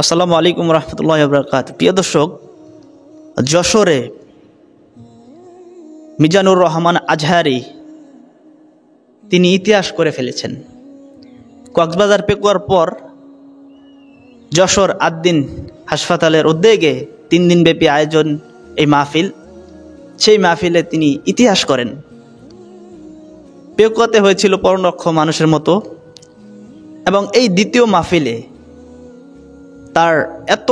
আসসালামু আলাইকুম রহমতুল্লাহ বরকাত। প্রিয় দর্শক, যশোরে মিজানুর রহমান আজহারি তিনি ইতিহাস করে ফেলেছেন। কক্সবাজার পেকুয়ার পর যশোর আদ্দিন হাসপাতালের উদ্যোগে 3 দিনব্যাপী আয়োজন এই মাহফিল, সেই মাহফিলে তিনি ইতিহাস করেন। পেকুয়াতে হয়েছিল 15 লক্ষ মানুষের মতো, এবং এই দ্বিতীয় মাহফিলে তার এত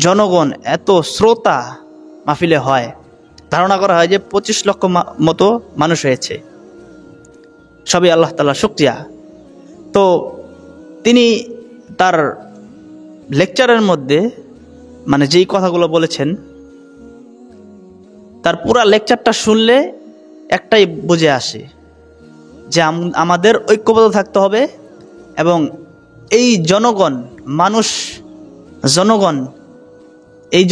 জনগণ, এত শ্রোতা মাহফিলে হয়, ধারণা করা হয় যে 25 লক্ষ মতো মানুষ হয়েছে। সবই আল্লাহ তাআলার শুকরিয়া। তো তিনি তার লেকচারের মধ্যে মানে যেই কথাগুলো বলেছেন, তার পুরা লেকচারটা শুনলে একটাই বুঝে আসে যে আমাদের ঐক্যবদ্ধ থাকতে হবে, এবং এই জনগণ, মানুষ, এই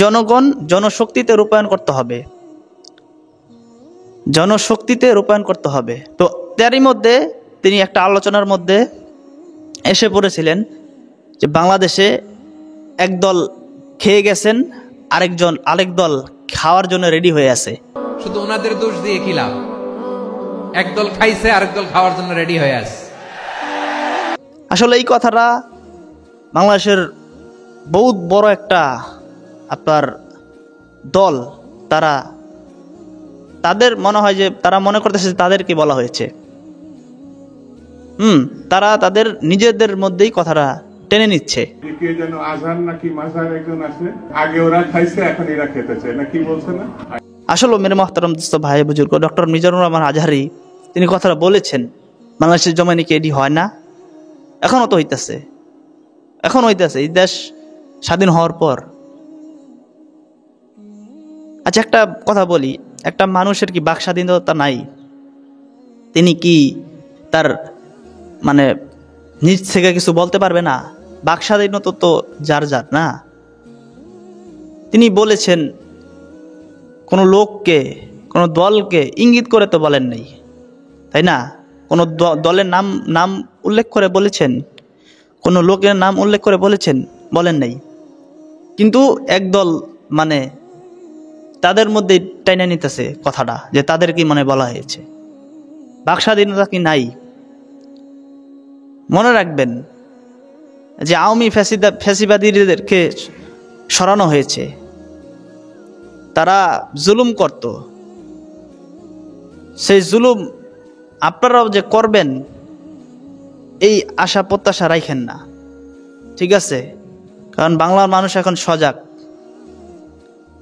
জনগণ জনশক্তিতে রূপায়ণ করতে হবে, তো তারই মধ্যে তিনি একটা আলোচনার মধ্যে এসে পড়েছিলেন যে বাংলাদেশে একদল খেয়ে গেছেন, আরেক দল খাওয়ার জন্য রেডি হয়ে আছে। শুধু ওনাদের দোষ দিয়ে কি লাভ? একদল খাইছে, আরেক দল খাওয়ার জন্য রেডি হয়ে আছে। আসলে এই কথাটা বাংলাদেশের বহুত বড় একটা আপনার দল, তাদের মনে হয় যে তারা মনে করতেছে তাদেরকে বলা হয়েছে। তারা তাদের নিজেদের মধ্যেই কথাটা টেনে নিচ্ছে। আসলে মেরে মহতারাম দোস্ত ভাই বুজুর্গ, ডক্টর মিজানুর রহমান আজহারি তিনি কথাটা বলেছেন, বাংলাদেশের জমানে কি এটি হয় না? এখনো তো হইতেছে এই দেশ স্বাধীন হওয়ার পর। আচ্ছা, একটা কথা বলি, একটা মানুষের কি বাক স্বাধীনতা নাই? তিনি কি তার মানে নিজ থেকে কিছু বলতে পারবে না? বাক স্বাধীনতা তো যার না। তিনি বলেছেন, কোনো লোককে, কোনো দলকে ইঙ্গিত করে তো বলেন নাই, তাই না? কোনো দলের নাম উল্লেখ করে বলেছেন, কোনো লোকের নাম উল্লেখ করে বলেন নাই। কিন্তু একদল মানে তাদের মধ্যে টাইনা নিতেছে কথাটা যে তাদের কি মনে বলা হয়েছে। বাক স্বাধীনতা কি নাই? মনে রাখবেন যে আওয়ামী ফ্যাসিবাদীদেরকে সরানো হয়েছে, তারা জুলুম করত, সেই জুলুম আপনারাও যে করবেন এই আশা প্রত্যাশা রাখেন না, ঠিক আছে? কারণ বাংলার মানুষ এখন সজাগ,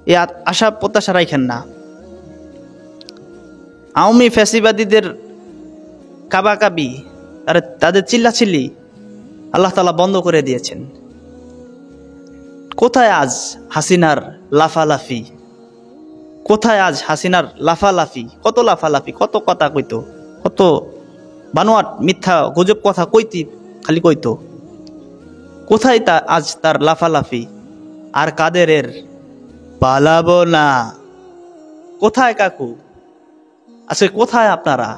এই আশা প্রত্যাশা রাখেন না। আওয়ামী ফ্যাসিবাদীদের কাবাকাবি, তাদের চিল্লাচিল্লি আল্লাহ তাআলা বন্ধ করে দিয়েছেন। কোথায় আজ হাসিনার লাফালাফি? কত লাফালাফি, কত কথা কইতো, কত বানোয়াট মিথ্যা গুজব কথা খালি কইতো। কোথায় আজ তার লাফালাফি? আর কাদেরের পালাবো না? কোথায় কাকু? আচ্ছা, কোথায় আপনারা?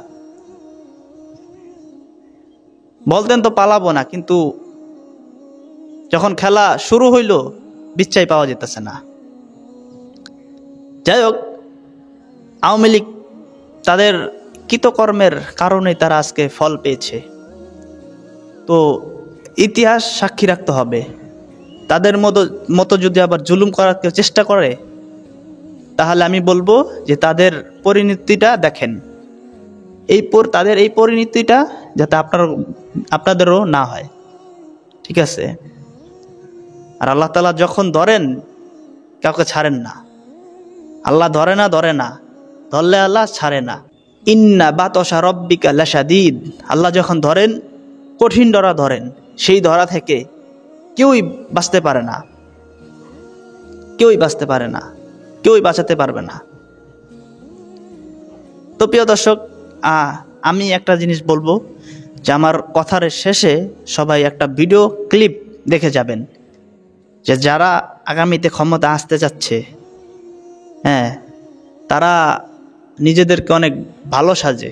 বলতেন তো পালাবো না, কিন্তু যখন খেলা শুরু হইল বিচ্ছাই পাওয়া যেতেছে না। যাই হোক, আওয়ামী লীগ তাদের কৃতকর্মের কারণে তারা আজকে ফল পেয়েছে। তো ইতিহাস সাক্ষী রাখতে হবে। তাদের মতো যদি আবার জুলুম করার কেউ চেষ্টা করে, তাহলে আমি বলবো যে তাদের পরিণতিটা দেখেন, তাদের এই পরিণতিটা যাতে আপনাদেরও না হয়, ঠিক আছে? আর আল্লাহ তাআলা যখন ধরেন কাউকে ছাড়েন না। আল্লাহ ধরে না, ধরলে আল্লাহ ছাড়ে না। ইন্না বাতশা রব্বিকা লাশাদীদ। আল্লাহ যখন ধরেন, কঠিন ধরা ধরেন, সেই ধরা থেকে কেউই বাঁচতে পারে না, কেউই বাঁচাতে পারবে না। তো প্রিয় দর্শক, আমি একটা জিনিস বলবো যে আমার কথার শেষে সবাই একটা ভিডিও ক্লিপ দেখে যাবেন, যে যারা আগামীতে ক্ষমতা আসতে যাচ্ছে, তারা নিজেদেরকে অনেক ভালো সাজে,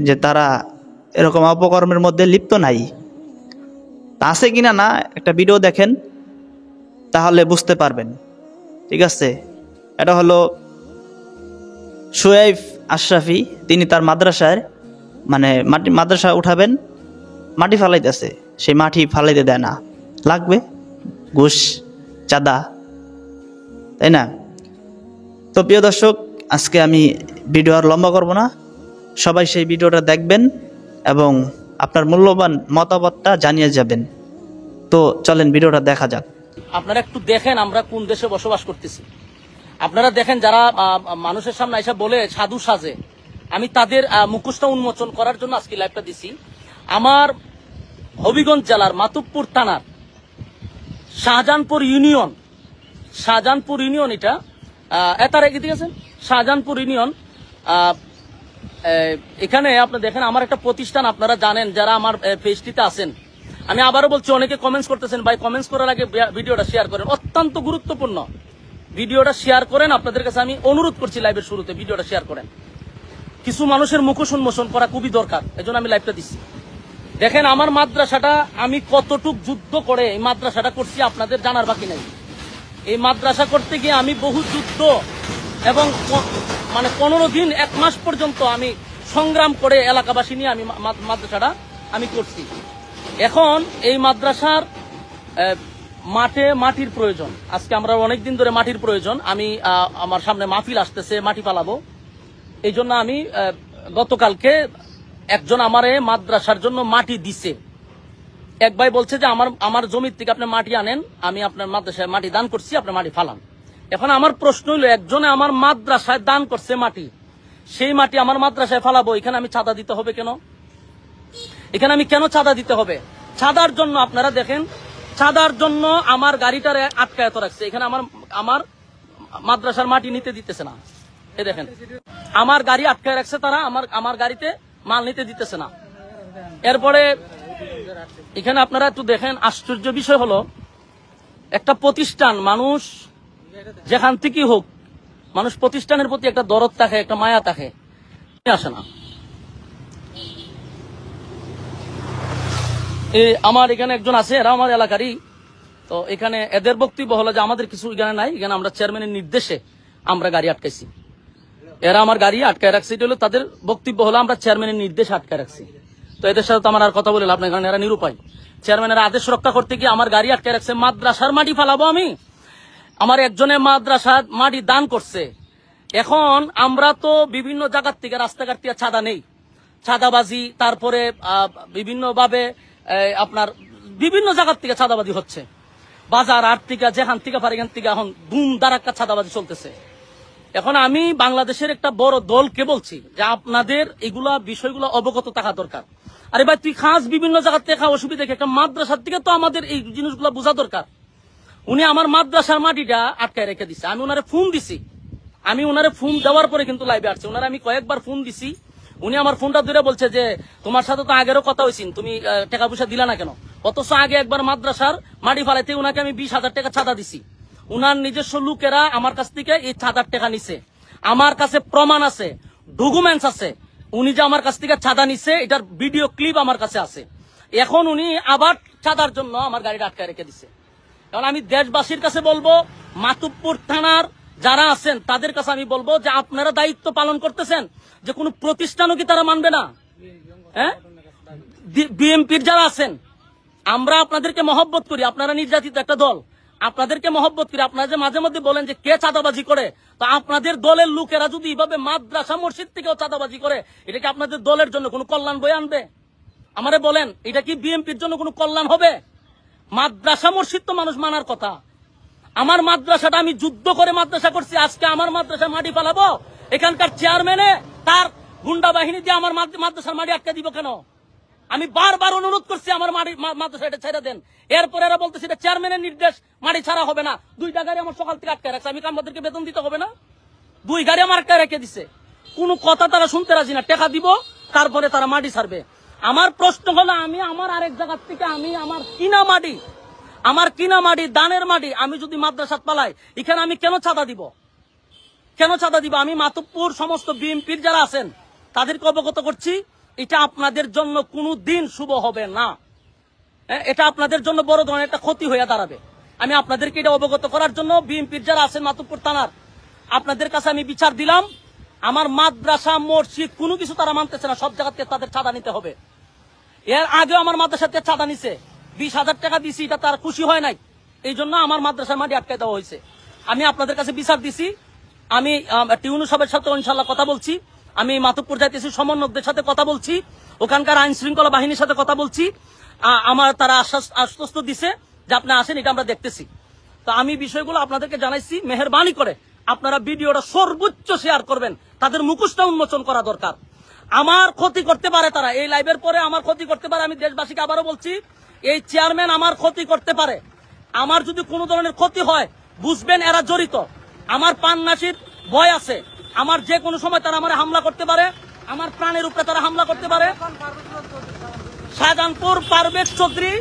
যে তারা এরকম অপকর্মের মধ্যে লিপ্ত নাই। তা আছে কিনা না একটা ভিডিও দেখেন, তাহলে বুঝতে পারবেন। ঠিক আছে, এটা হলো শুয়াইব আশরাফি, তিনি তার মাদ্রাসায় মানে মাদ্রাসা উঠাবেন, মাটি ফালাইতেছে, সেই মাটি ফালাইতে দেয় না, লাগবে ঘুষ চাঁদা, তাই না? তো প্রিয় দর্শক, আজকে আমি ভিডিও আর লম্বা করব না, সবাই সেই ভিডিওটা দেখবেন এবং আপনার মূল্যবান মতামতটা জানিয়ে যাবেন। তো চলেন ভিডিওটা দেখা যাক। আপনারা একটু দেখেন আমরা কোন দেশে বসবাস করতেছি। আপনারা দেখেন যারা মানুষের সামনে এসে বলে সাধু সাজে, আমি তাদের মুখোশটা উন্মোচন করার জন্য আজকে লাইভটা দিছি। আমার হবিগঞ্জ জেলার মাতুবপুর থানার শাহজাহানপুর ইউনিয়ন এটা এতার এগিয়ে গেছেন শাহজাহানপুর ইউনিয়ন। এখানে আপনি দেখেন আমার একটা প্রতিষ্ঠান, আপনারা জানেন যারা আমার পেজটিতে আছেন। আমি আবারও বলছি, অনেকে কমেন্টস করতেছেন, ভাই কমেন্টস করার আগে ভিডিওটা শেয়ার করেন, অত্যন্ত গুরুত্বপূর্ণ ভিডিওটা শেয়ার করেন। আপনাদের কাছে আমি অনুরোধ করছি লাইভের শুরুতে ভিডিওটা শেয়ার করেন। কিছু মানুষের মুখোশ উন্মোচন করা খুবই দরকার, এজন্য আমি লাইভটা দিচ্ছি। দেখেন আমার মাদ্রাসাটা আমি কতটুক যুদ্ধ করে এই মাদ্রাসাটা করছি আপনাদের জানার বাকি নাই। এই মাদ্রাসা করতে গিয়ে আমি বহু যুদ্ধ এবং মানে 15 দিন 1 মাস পর্যন্ত আমি সংগ্রাম করে এলাকাবাসী নিয়ে আমি মাদ্রাসাটা আমি করছি। এখন এই মাদ্রাসার মাটির প্রয়োজন, আজকে আমরা অনেকদিন ধরে মাটির প্রয়োজন। আমি আমার সামনে মাহফিল আসতেছে, মাটি পালাবো, এই জন্য আমি গতকালকে একজন আমারে মাদ্রাসার জন্য মাটি দিছে। এক ভাই বলছে যে আমার জমির থেকে আপনি মাটি আনেন, আমি আপনার মাদ্রাসায় মাটি দান করছি, আপনি মাটি ফালান। এখন আমার প্রশ্ন হলো, একজনে আমার মাদ্রাসায় দান করছে মাটি, সেই মাটি আমার মাদ্রাসায় ফালাবো, এখানে আমি চাঁদা দিতে হবে কেন? এখানে আমি কেন চাঁদা দিতে হবে? চাঁদার জন্য আপনারা দেখেন, চাঁদার জন্য আমার গাড়িটারে আটকায়ত রাখছে। এখানে আমার মাদ্রাসার মাটি নিতে দিতেছে না। এই দেখেন আমার গাড়ি আটকায় রাখছে তারা, আমার গাড়িতে মাল নিতে দিতেছে না। এরপরে এখানে আপনারা একটু দেখেন, আশ্চর্য বিষয় হলো, একটা প্রতিষ্ঠান, মানুষ যেখান থেকে হোক, মানুষ প্রতিষ্ঠানের প্রতি একটা দরদ থাকে, একটা মায়া থাকে, আসে না। আমার এখানে একজন আছে, এরা আমার এলাকারই, তো এখানে এদের বক্তব্য হলো যে আমাদের কিছু এখানে নাই, এখানে আমরা চেয়ারম্যানের নির্দেশে আমরা গাড়ি আটকাইছি। এরা আমার গাড়ি আটকায় রাখছে, এটা হলো তাদের বক্তব্য হলো আমরা চেয়ারম্যানের নির্দেশে আটকায় রাখছি। তো এদের সাথে তো আমার আর কথা বলে লাভ নাই, কারণ এরা নিরুপায়। চেয়ারম্যানের আদেশ রক্ষা করতে গিয়ে আমার গাড়ি আটকায় রাখছে। মাদ্রাসার মাটি ফালাবো আমি? আমার একজনে মাদ্রাসার মাটি দান করছে। এখন আমরা তো বিভিন্ন জায়গার থেকে, রাস্তাঘাট থেকে চাঁদা নেই, চাঁদাবাজি, তারপরে বিভিন্ন ভাবে আপনার বিভিন্ন জায়গার থেকে চাঁদাবাজি হচ্ছে, বাজার হাট থেকে যেখান থেকে পারে এখান থেকে এখন ধুম ধারাক্কা চাঁদাবাজি চলতেছে। এখন আমি বাংলাদেশের একটা বড় দলকে বলছি যে আপনাদের এগুলা বিষয়গুলো অবগত থাকা দরকার। আরে ভাই তুই খাস বিভিন্ন জায়গার থেকে, অসুবিধা একটা মাদ্রাসার থেকে তো আমাদের এই জিনিসগুলো বোঝা দরকার। উনি আমার মাদ্রাসার মাটিটা আটকায় রেখে দিছে। আমি ওনারে ফোন দিছি, আমি ওনারে ফোন দেওয়ার পরে কিন্তু লাইভে আসছে। ওনারে আমি কয়েকবার ফোন দিছি, উনি আমার ফোনটা ধরে বলছে যে তোমার সাথে তো আগেরও কথা হয়েছিল, তুমি টাকা পয়সা দিলা না কেন? অথচ আগে একবার মাদ্রাসার মাটি ফালাইতে উনাকে আমি 20,000 টাকা চাঁদা দিছি। উনার নিজস্ব লোকেরা আমার কাছ থেকে এই চাঁদার টাকা নিছে, আমার কাছে প্রমাণ আছে, ডকুমেন্টস আছে, উনি যে আমার কাছ থেকে চাঁদা নিছে এটার ভিডিও ক্লিপ আমার কাছে আছে। এখন উনি আবার চাঁদার জন্য আমার গাড়িটা আটকায় রেখে দিছে। কারণ আমি দেশবাসীর কাছে বলবো, মাতুবপুর থানার যারা আছেন তাদের কাছে আমি বলবো যে আপনারা দায়িত্ব পালন করতেছেন, যে কোনো প্রতিষ্ঠানও কি তারা মানবে না? হ্যাঁ, বিএমপির যারা আছেন, আমরা আপনাদেরকে মহব্বত করি, আপনারা নির্যাতিত একটা দল, আপনাদেরকে মহব্বত করি। আপনারা যে মাঝে মধ্যে বলেন যে কে চাঁদাবাজি করে, তো আপনাদের দলের লোকেরা যদি এইভাবে মাদ্রাসা মসজিদ থেকেও চাঁদাবাজি করে, এটা কি আপনাদের দলের জন্য কোনো কল্যাণ বয়ে আনবে? আমারে বলেন, এটা কি বিএমপির জন্য কোনো কল্যাণ হবে? মাদ্রাসা মসজিদ তো মানুষ মানার কথা। আমার মাদ্রাসাটা আমি যুদ্ধ করে মাদ্রাসা করছি, আজকে আমার মাদ্রাসা মাটি ফালাবো? এখানকার চেয়ারম্যানে তার গুন্ডা বাহিনী দিয়ে আমার মাদ্রাসার মাটি আটকে দিব কেন? আমি বারবার অনুরোধ করছি আমার মাদ্রাসা এটা ছেড়ে দেন। এরপর এরা বলতেছে এটা চেয়ারম্যানের নির্দেশ, মাটি ছাড়া হবে না। 2টা গাড়ি আমার সকাল থেকে আটকে রাখছে, আমি আমাদেরকে বেতন দিতে হবে না? 2 গাড়ি আমার আটকে রেখে দিছে, কোনো কথা তারা শুনতে রাজি না। টাকা দিব, তারপরে তারা মাটি ছাড়বে। আমার প্রশ্ন হলো, আমি আমার আরেক জায়গার থেকে আমি আমার কিনা মাটি দানের মাটি আমি যদি মাদ্রাসাত পালাই, এখানে আমি কেন চাঁদা দিব? কেন চাঁদা দিব? আমি মাতুবপুর সমস্ত বিএমপির যারা আছেন তাদেরকে অবগত করছি, এটা আপনাদের জন্য কোনো দিন শুভ হবে না। এটা আপনাদের জন্য বড় ধরনের একটা ক্ষতি হয়ে দাঁড়াবে। আমি আপনাদেরকে এটা অবগত করার জন্য বিএনপির যারা আছেন মাতুব্বর থানার, আপনাদের কাছে আমি বিচার দিলাম। আমার মাদ্রাসা মসজিদ কোনো কিছু তারা মানতেছে না, সব জায়গাতে তাদের চাঁদা নিতে হবে। এর আগে আমার মাদ্রাসাতে চাঁদা নিছে, 20,000 টাকা দিছি, এটা তার খুশি হয় নাই, এই জন্য আমার মাদ্রাসার মাটি আটকে দেওয়া হয়েছে। আমি আপনাদের কাছে বিচার দিছি। আমি টিউনু সাহেবের সাথে ইনশাল্লাহ কথা বলছি, আমি মাতুব্বর যাইতেছি সমন্বয়কদের সাথে কথা বলছি, ওখানকার আইন শৃঙ্খলা বাহিনীর সাথে কথা বলছি। আমার তারা আশ্বস্ত দিছে যে আপনি আসেন, এটা আমরা দেখতেছি। তো আমি বিষয়গুলো আপনাদেরকে জানাইছি। মেহেরবানি করে আপনারা ভিডিওটা সর্বোচ্চ শেয়ার করবেন, তাদের মুখোশটা উন্মোচন করা দরকার। আমার ক্ষতি করতে পারে তারা, এই লাইভের পরে আমার ক্ষতি করতে পারে। আমি দেশবাসীকে আবারও বলছি, এই চেয়ারম্যান আমার ক্ষতি করতে পারে। আমার যদি কোনো ধরনের ক্ষতি হয়, বুঝবেন এরা জড়িত। আমার পান্নাসির ভয় আছে, আমার যে কোনো সময় তারা আমার হামলা করতে পারে, আমার প্রাণের উপরে তারা হামলা করতে পারে। শাহজাহানপুর পারভেজ চৌধুরী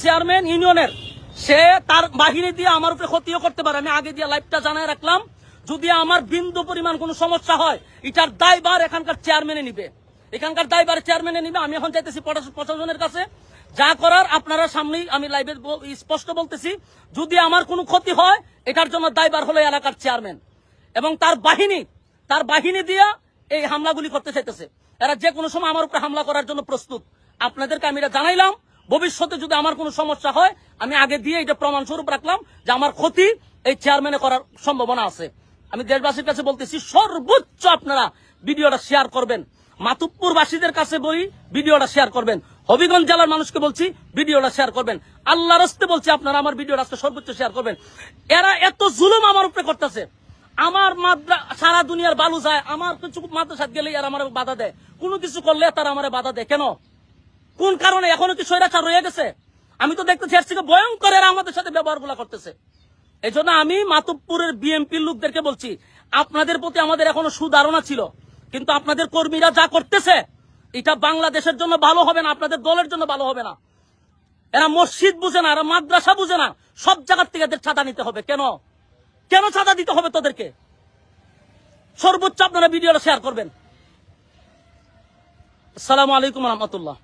চেয়ারম্যান ইউনিয়নের, সে তার বাহিনী দিয়ে আমার উপরে ক্ষতিও করতে পারে। আমি আগে দিয়ে লাইভটা জানাই রাখলাম, যদি আমার বিন্দু পরিমাণ কোনো সমস্যা হয়, এটার দায়ভার এখানকার চেয়ারম্যানে নিবে, আমি এখন চাইতেছি প্রশাসনের কাছে, যা করার আপনারা সামনেই আমি লাইভে স্পষ্ট বলতেছি, যদি আমার কোনো ক্ষতি হয়, এটার জন্য দায়ভার হলো এলাকার চেয়ারম্যান এবং তার বাহিনী দিয়া এই হামলাগুলি করতে চাইতেছে। এরা যে কোনো সময় আমার উপরে হামলা করার জন্য প্রস্তুত। আপনাদেরকে আমি এটা জানাইলাম। ভবিষ্যতে যদি আমার কোনো সমস্যা হয়, আমি আগে দিয়ে এটা প্রমাণ স্বরূপ রাখলাম যে আমার ক্ষতি এই চেয়ারম্যানে করার সম্ভাবনা আছে। আমি দেশবাসীর কাছে বলতেছি, সর্বোচ্চ আপনারা ভিডিওটা শেয়ার করবেন। মাতুব্বরবাসীদের কাছে বই ভিডিওটা শেয়ার করবেন। হবিগঞ্জ জেলার মানুষকে বলছি ভিডিওটা শেয়ার করবেন। আল্লাহর রাস্তে বলছি, আপনারা আমার ভিডিওটা সর্বোচ্চ শেয়ার করবেন। এরা এত জুলুম আমার উপরে করতেছে। আমার সারা দুনিয়ার বালু যায়, আমার কিছু মাদ্রাসাত গেলে এরা আমার বাধা দেয়, কোনো কিছু করলে তারা আমার বাধা দেয়। কেন, কোন কারণে? এখনো কি স্বৈরাচার রয়ে গেছে? আমি তো দেখতেছি এর থেকে ভয়ঙ্কর এরা আমাদের সাথে ব্যবহার গুলা করতেছে। এই জন্য আমি মাতুব্বরের বিএনপির লোকদেরকে বলছি, আপনাদের প্রতি আমাদের এখনো সুধারণা ছিল, কিন্তু আপনাদের কর্মীরা যা করতেছে, এটা বাংলাদেশের জন্য ভালো হবে না, আপনাদের দলের জন্য ভালো হবে না। এরা মসজিদ বুঝে না, এরা মাদ্রাসা বুঝে না, সব জায়গার থেকে এদের চাঁদা নিতে হবে। কেন চাঁদা দিতে হবে তোদেরকে? সর্বোচ্চ আপনারা ভিডিওটা শেয়ার করবেন। আসসালামু আলাইকুম রহমতুল্লাহ।